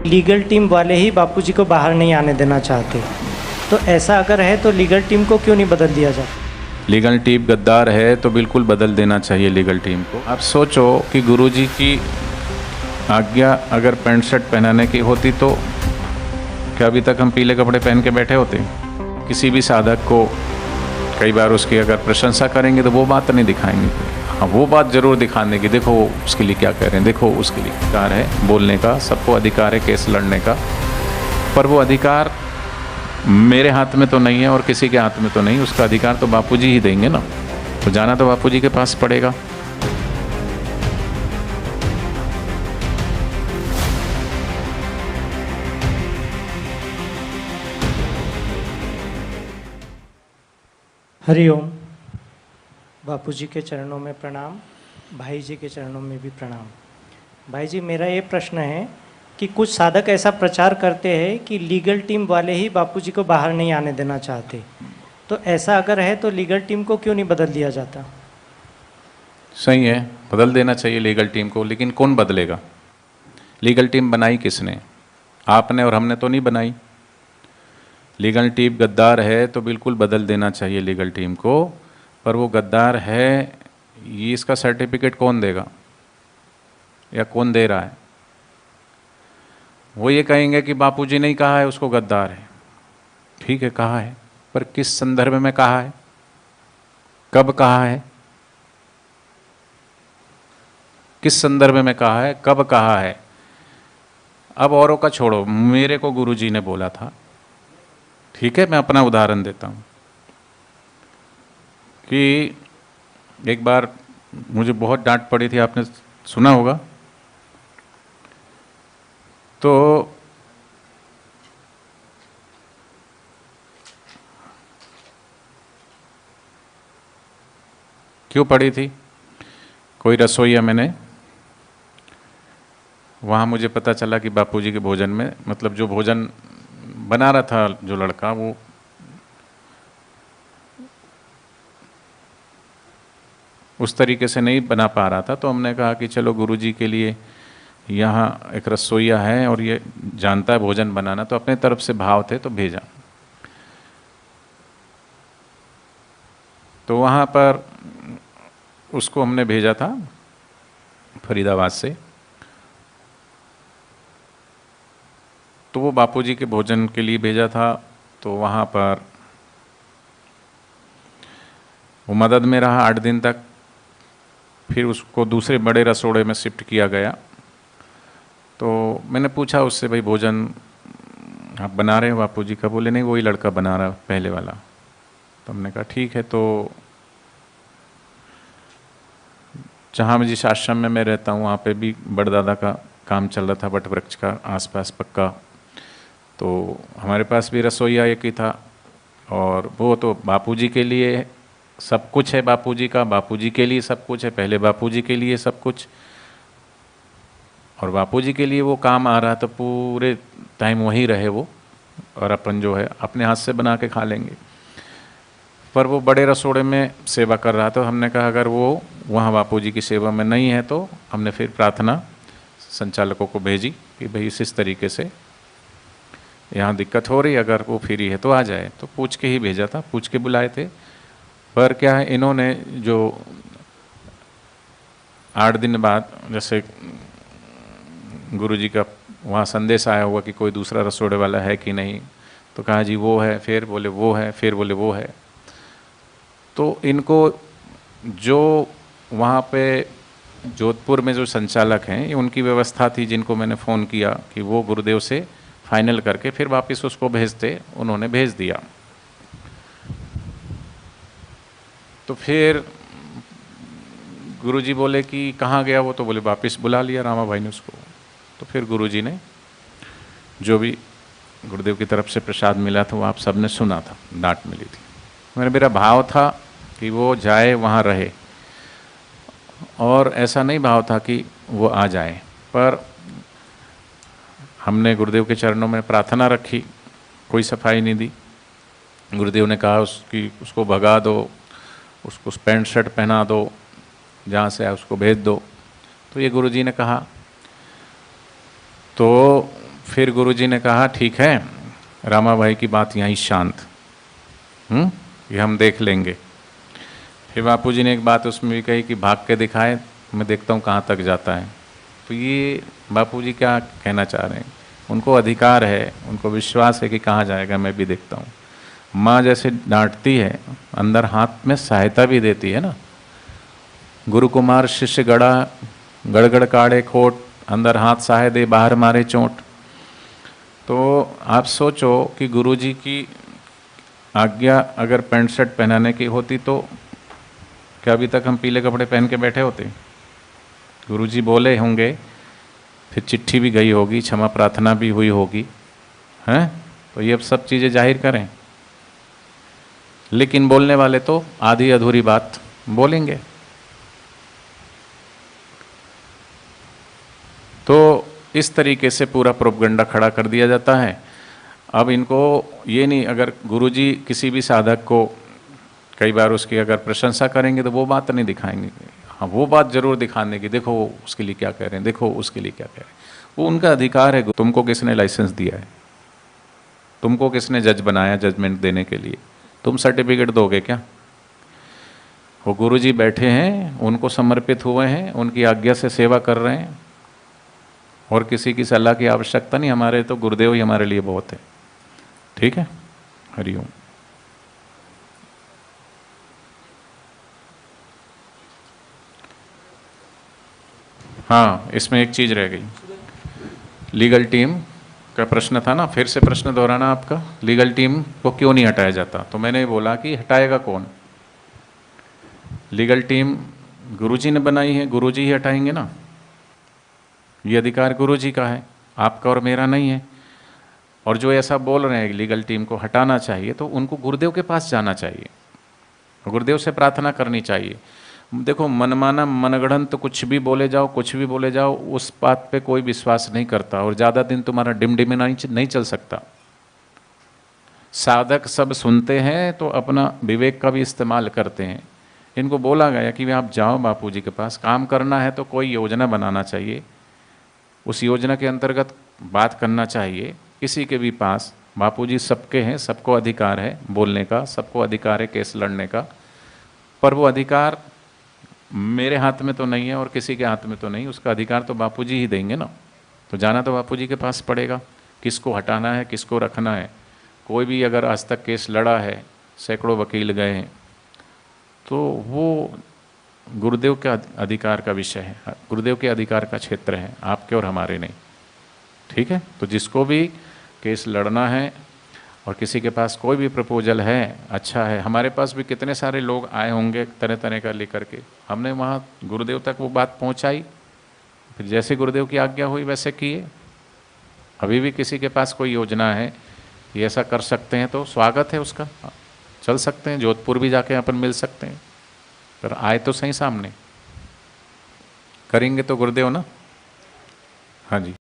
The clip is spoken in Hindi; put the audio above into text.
लीगल टीम वाले ही बापूजी को बाहर नहीं आने देना चाहते, तो ऐसा अगर है तो लीगल टीम को क्यों नहीं बदल दिया जाता? लीगल टीम गद्दार है तो बिल्कुल बदल देना चाहिए लीगल टीम को। आप सोचो कि गुरुजी की आज्ञा अगर पैंट शर्ट पहनाने की होती तो क्या अभी तक हम पीले कपड़े पहन के बैठे होते? किसी भी साधक को कई बार उसकी अगर प्रशंसा करेंगे तो वो बात नहीं दिखाएंगे। हाँ, वो बात जरूर दिखाने की, देखो उसके लिए क्या कह रहे हैं, देखो उसके लिए अधिकार है बोलने का, सबको अधिकार है केस लड़ने का, पर वो अधिकार मेरे हाथ में तो नहीं है और किसी के हाथ में तो नहीं। उसका अधिकार तो बापूजी ही देंगे ना, तो जाना तो बापूजी के पास पड़ेगा। हरिओम। बापूजी के चरणों में प्रणाम, भाई जी के चरणों में भी प्रणाम। भाई जी, मेरा ये प्रश्न है कि कुछ साधक ऐसा प्रचार करते हैं कि लीगल टीम वाले ही बापूजी को बाहर नहीं आने देना चाहते, तो ऐसा अगर है तो लीगल टीम को क्यों नहीं बदल दिया जाता? सही है, बदल देना चाहिए लीगल टीम को, लेकिन कौन बदलेगा? लीगल टीम बनाई किसने? आपने और हमने तो नहीं बनाई। लीगल टीम गद्दार है तो बिल्कुल बदल देना चाहिए लीगल टीम को, पर वो गद्दार है ये इसका सर्टिफिकेट कौन देगा या कौन दे रहा है? वो ये कहेंगे कि बापूजी नहीं कहा है उसको गद्दार है। ठीक है, कहा है, पर किस संदर्भ में कहा है, कब कहा है, किस संदर्भ में कहा है, कब कहा है? अब औरों का छोड़ो, मेरे को गुरुजी ने बोला था, ठीक है, मैं अपना उदाहरण देता हूं कि एक बार मुझे बहुत डांट पड़ी थी, आपने सुना होगा। तो क्यों पड़ी थी? कोई रसोईया मैंने वहाँ मुझे पता चला कि बापूजी के भोजन में, मतलब जो भोजन बना रहा था जो लड़का, वो उस तरीके से नहीं बना पा रहा था। तो हमने कहा कि चलो गुरुजी के लिए यहाँ एक रसोईया है और ये जानता है भोजन बनाना, तो अपने तरफ से भाव थे तो भेजा। तो वहाँ पर उसको हमने भेजा था फरीदाबाद से, तो वो बापूजी के भोजन के लिए भेजा था। तो वहाँ पर वो मदद में रहा 8 दिन तक, फिर उसको दूसरे बड़े रसोड़े में शिफ्ट किया गया। तो मैंने पूछा उससे, भाई भोजन आप बना रहे हो बापूजी का? बोले नहीं, वही लड़का बना रहा पहले वाला। तो हमने कहा ठीक है। तो जहाँ मैं जिस आश्रम में मैं रहता हूँ वहाँ पे भी बड़दादा का काम चल रहा था, वट वृक्ष का आसपास पक्का। तो हमारे पास भी रसोईया एक ही था, और वो तो बापूजी के लिए सब कुछ है, बापूजी का, बापूजी के लिए सब कुछ है, पहले बापूजी के लिए सब कुछ, और बापूजी के लिए वो काम आ रहा तो पूरे टाइम वहीं रहे वो, और अपन जो है अपने हाथ से बना के खा लेंगे। पर वो बड़े रसोड़े में सेवा कर रहा, तो हमने कहा अगर वो वहाँ बापूजी की सेवा में नहीं है तो हमने फिर प्रार्थना संचालकों को भेजी कि भाई इस तरीके से यहाँ दिक्कत हो रही, अगर वो फ्री है तो आ जाए। तो पूछ के ही भेजा था, पूछ के बुलाए थे। पर क्या है, इन्होंने जो 8 दिन बाद जैसे गुरुजी का वहाँ संदेश आया हुआ कि कोई दूसरा रसोड़े वाला है कि नहीं, तो कहा जी वो है, फिर बोले वो है, फिर बोले वो है। तो इनको जो वहाँ पे जोधपुर में जो संचालक हैं, ये उनकी व्यवस्था थी, जिनको मैंने फ़ोन किया कि वो गुरुदेव से फाइनल करके फिर वापस उसको भेजते, उन्होंने भेज दिया। तो फिर गुरुजी बोले कि कहाँ गया वो? तो बोले वापस बुला लिया रामा भाई ने उसको। तो फिर गुरुजी ने जो भी गुरुदेव की तरफ से प्रसाद मिला था वो आप सबने सुना था, डांट मिली थी। मेरा भाव था कि वो जाए, वहाँ रहे, और ऐसा नहीं भाव था कि वो आ जाए। पर हमने गुरुदेव के चरणों में प्रार्थना रखी, कोई सफाई नहीं दी। गुरुदेव ने कहा उसको भगा दो, उसको पैंट शर्ट पहना दो, जहाँ से आए उसको भेज दो। तो ये गुरुजी ने कहा। तो फिर गुरुजी ने कहा ठीक है, रामा भाई की बात यहीं शांत, ये हम देख लेंगे। फिर बापूजी ने एक बात उसमें भी कही कि भाग के दिखाए, मैं देखता हूँ कहाँ तक जाता है। तो ये बापूजी क्या कहना चाह रहे हैं, उनको अधिकार है, उनको विश्वास है कि कहाँ जाएगा, मैं भी देखता हूँ। माँ जैसे डांटती है, अंदर हाथ में सहायता भी देती है ना। गुरु कुमार शिष्य गड़ा, गड़गड़ काढ़े खोट, अंदर हाथ सहाय दे बाहर मारे चोट। तो आप सोचो कि गुरुजी की आज्ञा अगर पैंट शर्ट पहनाने की होती तो क्या अभी तक हम पीले कपड़े पहन के बैठे होते? गुरुजी बोले होंगे, फिर चिट्ठी भी गई होगी, क्षमा प्रार्थना भी हुई होगी, हैं? तो ये सब चीज़ें जाहिर करें। लेकिन बोलने वाले तो आधी अधूरी बात बोलेंगे। तो इस तरीके से पूरा प्रोपगंडा खड़ा कर दिया जाता है। अब इनको ये नहीं, अगर गुरुजी किसी भी साधक को कई बार उसकी अगर प्रशंसा करेंगे तो वो बात नहीं दिखाएंगे। हाँ, वो बात जरूर दिखाने की, देखो उसके लिए क्या कह रहे हैं, देखो उसके लिए क्या कह रहे हैं। वो उनका अधिकार है। तुमको किसने लाइसेंस दिया है? तुमको किसने जज बनाया जजमेंट देने के लिए? तुम सर्टिफिकेट दोगे क्या? वो गुरुजी बैठे हैं, उनको समर्पित हुए हैं, उनकी आज्ञा से सेवा कर रहे हैं, और किसी की सलाह की आवश्यकता नहीं। हमारे तो गुरुदेव ही हमारे लिए बहुत है। ठीक है, हरिओम। हाँ, इसमें एक चीज़ रह गई, लीगल टीम का प्रश्न था ना, फिर से प्रश्न दोहराना आपका। लीगल टीम को क्यों नहीं हटाया जाता? तो मैंने बोला कि हटाएगा कौन? लीगल टीम गुरुजी ने बनाई है, गुरुजी ही हटाएंगे ना। ये अधिकार गुरुजी का है, आपका और मेरा नहीं है। और जो ऐसा बोल रहे हैं लीगल टीम को हटाना चाहिए, तो उनको गुरुदेव के पास जाना चाहिए, गुरुदेव से प्रार्थना करनी चाहिए। देखो, मनमाना मनगढ़ंत तो कुछ भी बोले जाओ, कुछ भी बोले जाओ, उस बात पे कोई विश्वास नहीं करता, और ज़्यादा दिन तुम्हारा डिमडिम नहीं चल सकता। साधक सब सुनते हैं तो अपना विवेक का भी इस्तेमाल करते हैं। इनको बोला गया कि आप जाओ बापूजी के पास, काम करना है तो कोई योजना बनाना चाहिए, उस योजना के अंतर्गत बात करना चाहिए। किसी के भी पास, बापूजी सबके हैं, सबको अधिकार है बोलने का, सबको अधिकार है केस लड़ने का, पर वो अधिकार मेरे हाथ में तो नहीं है और किसी के हाथ में तो नहीं। उसका अधिकार तो बापूजी ही देंगे ना। तो जाना तो बापूजी के पास पड़ेगा, किसको हटाना है, किसको रखना है। कोई भी अगर आज तक केस लड़ा है, सैकड़ों वकील गए हैं, तो वो गुरुदेव के अधिकार का विषय है, गुरुदेव के अधिकार का क्षेत्र है, आपके और हमारे नहीं। ठीक है, तो जिसको भी केस लड़ना है और किसी के पास कोई भी प्रपोजल है, अच्छा है। हमारे पास भी कितने सारे लोग आए होंगे तरह तरह का लेकर के, हमने वहाँ गुरुदेव तक वो बात पहुँचाई, फिर जैसे गुरुदेव की आज्ञा हुई वैसे किए। अभी भी किसी के पास कोई योजना है, ये ऐसा कर सकते हैं तो स्वागत है उसका, चल सकते हैं, जोधपुर भी जाके अपन मिल सकते हैं, पर आए तो सही सामने, करेंगे तो गुरुदेव ना। हाँ जी।